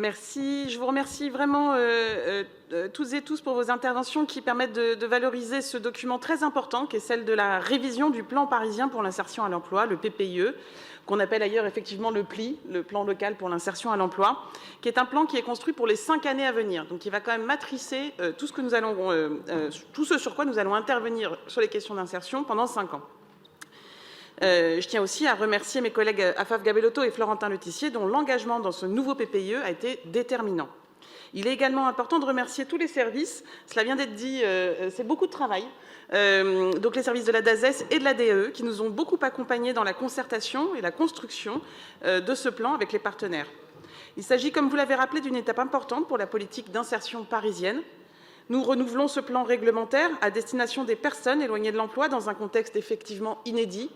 Merci. Je vous remercie vraiment toutes et tous pour vos interventions qui permettent de valoriser ce document très important qui est celle de la révision du plan parisien pour l'insertion à l'emploi, le PPIE, qu'on appelle ailleurs effectivement le PLI, le plan local pour l'insertion à l'emploi, qui est un plan qui est construit pour les 5 années à venir. Donc il va quand même matricer tout ce sur quoi nous allons intervenir sur les questions d'insertion pendant 5 ans. Je tiens aussi à remercier mes collègues Afaf Gabellotto et Florentin Letissier, dont l'engagement dans ce nouveau PPIE a été déterminant. Il est également important de remercier tous les services. Cela vient d'être dit, c'est beaucoup de travail. Donc les services de la DASES et de la DAE qui nous ont beaucoup accompagnés dans la concertation et la construction de ce plan avec les partenaires. Il s'agit, comme vous l'avez rappelé, d'une étape importante pour la politique d'insertion parisienne. Nous renouvelons ce plan réglementaire à destination des personnes éloignées de l'emploi dans un contexte effectivement inédit.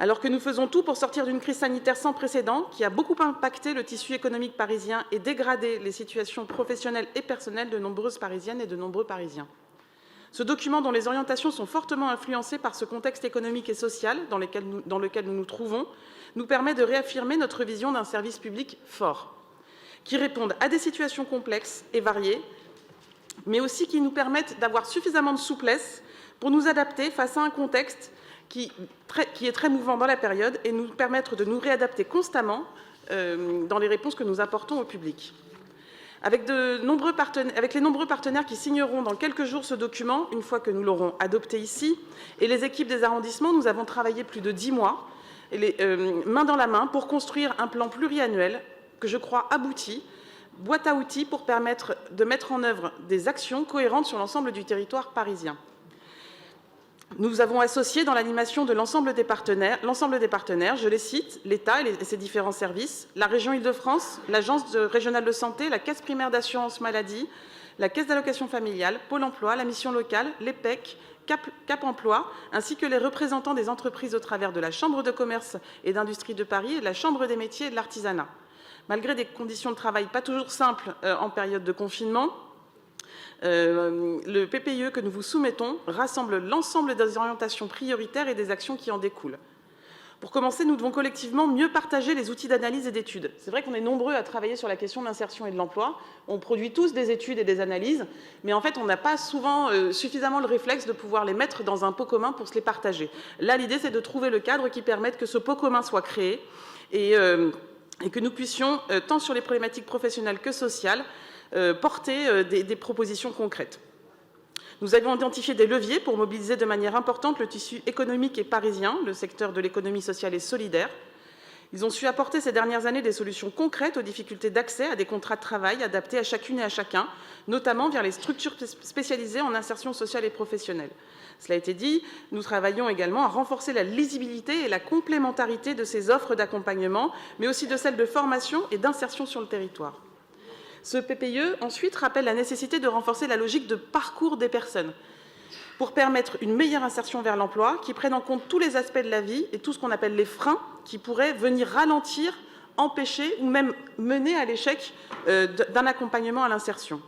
Alors que nous faisons tout pour sortir d'une crise sanitaire sans précédent qui a beaucoup impacté le tissu économique parisien et dégradé les situations professionnelles et personnelles de nombreuses Parisiennes et de nombreux Parisiens. Ce document, dont les orientations sont fortement influencées par ce contexte économique et social dans lequel nous nous trouvons, nous permet de réaffirmer notre vision d'un service public fort, qui réponde à des situations complexes et variées, mais aussi qui nous permettent d'avoir suffisamment de souplesse pour nous adapter face à un contexte qui est très mouvant dans la période et nous permettre de nous réadapter constamment dans les réponses que nous apportons au public. Avec les nombreux partenaires qui signeront dans quelques jours ce document, une fois que nous l'aurons adopté ici, et les équipes des arrondissements, nous avons travaillé plus de 10 mois, main dans la main, pour construire un plan pluriannuel que je crois abouti, boîte à outils pour permettre de mettre en œuvre des actions cohérentes sur l'ensemble du territoire parisien. Nous avons associé dans l'animation de l'ensemble des partenaires, je les cite, l'État et ses différents services, la région Île-de-France, l'Agence régionale de santé, la Caisse primaire d'assurance maladie, la Caisse d'allocation familiale, Pôle emploi, la mission locale, l'EPEC, Cap Emploi, ainsi que les représentants des entreprises au travers de la Chambre de commerce et d'industrie de Paris et de la Chambre des métiers et de l'artisanat. Malgré des conditions de travail pas toujours simples en période de confinement, le PPIE que nous vous soumettons rassemble l'ensemble des orientations prioritaires et des actions qui en découlent. Pour commencer, nous devons collectivement mieux partager les outils d'analyse et d'études. C'est vrai qu'on est nombreux à travailler sur la question de l'insertion et de l'emploi. On produit tous des études et des analyses, mais en fait, on n'a pas souvent suffisamment le réflexe de pouvoir les mettre dans un pot commun pour se les partager. Là, l'idée, c'est de trouver le cadre qui permette que ce pot commun soit créé et que nous puissions, tant sur les problématiques professionnelles que sociales, porter des propositions concrètes. Nous avons identifié des leviers pour mobiliser de manière importante le tissu économique et parisien, le secteur de l'économie sociale et solidaire. Ils ont su apporter ces dernières années des solutions concrètes aux difficultés d'accès à des contrats de travail adaptés à chacune et à chacun, notamment via les structures spécialisées en insertion sociale et professionnelle. Cela a été dit, nous travaillons également à renforcer la lisibilité et la complémentarité de ces offres d'accompagnement, mais aussi de celles de formation et d'insertion sur le territoire. Ce PPIE, ensuite, rappelle la nécessité de renforcer la logique de parcours des personnes pour permettre une meilleure insertion vers l'emploi qui prenne en compte tous les aspects de la vie et tout ce qu'on appelle les freins qui pourraient venir ralentir, empêcher ou même mener à l'échec d'un accompagnement à l'insertion.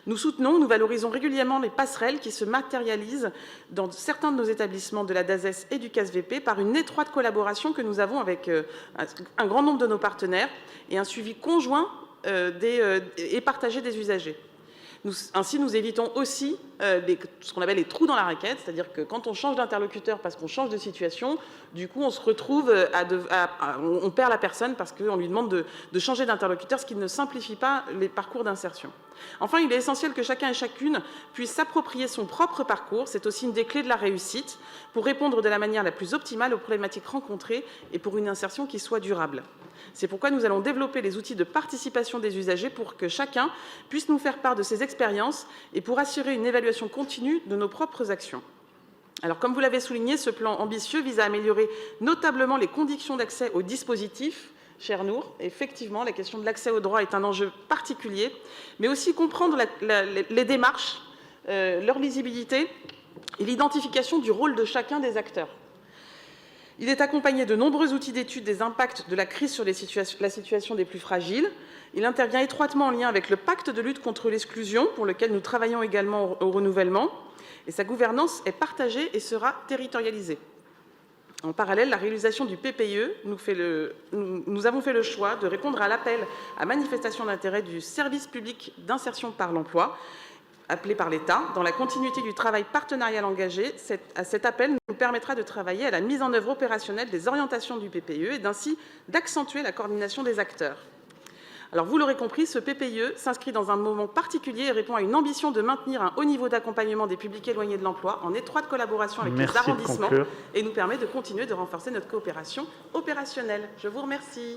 Nous soutenons, nous valorisons régulièrement les passerelles qui se matérialisent dans certains de nos établissements de la DASES et du CASVP par une étroite collaboration que nous avons avec un grand nombre de nos partenaires et un suivi conjoint et partagé des usagers. Ainsi, nous évitons aussi ce qu'on appelle les trous dans la raquette, c'est-à-dire que quand on change d'interlocuteur parce qu'on change de situation, du coup, on se retrouve on perd la personne parce qu'on lui demande de changer d'interlocuteur, ce qui ne simplifie pas les parcours d'insertion. Enfin, il est essentiel que chacun et chacune puisse s'approprier son propre parcours. C'est aussi une des clés de la réussite pour répondre de la manière la plus optimale aux problématiques rencontrées et pour une insertion qui soit durable. C'est pourquoi nous allons développer les outils de participation des usagers pour que chacun puisse nous faire part de ses expériences et pour assurer une évaluation continue de nos propres actions. Alors, comme vous l'avez souligné, ce plan ambitieux vise à améliorer notablement les conditions d'accès aux dispositifs. Cher Nour, effectivement, la question de l'accès aux droits est un enjeu particulier, mais aussi comprendre les démarches, leur lisibilité et l'identification du rôle de chacun des acteurs. Il est accompagné de nombreux outils d'étude des impacts de la crise sur la situation des plus fragiles. Il intervient étroitement en lien avec le pacte de lutte contre l'exclusion, pour lequel nous travaillons également au renouvellement, et sa gouvernance est partagée et sera territorialisée. En parallèle, la réalisation du PPIE, nous avons fait le choix de répondre à l'appel à manifestation d'intérêt du service public d'insertion par l'emploi, appelé par l'État. Dans la continuité du travail partenarial engagé, cet appel nous permettra de travailler à la mise en œuvre opérationnelle des orientations du PPIE et ainsi d'accentuer la coordination des acteurs. Alors, vous l'aurez compris, ce PPIE s'inscrit dans un moment particulier et répond à une ambition de maintenir un haut niveau d'accompagnement des publics éloignés de l'emploi en étroite collaboration avec les arrondissements et nous permet de continuer de renforcer notre coopération opérationnelle. Je vous remercie.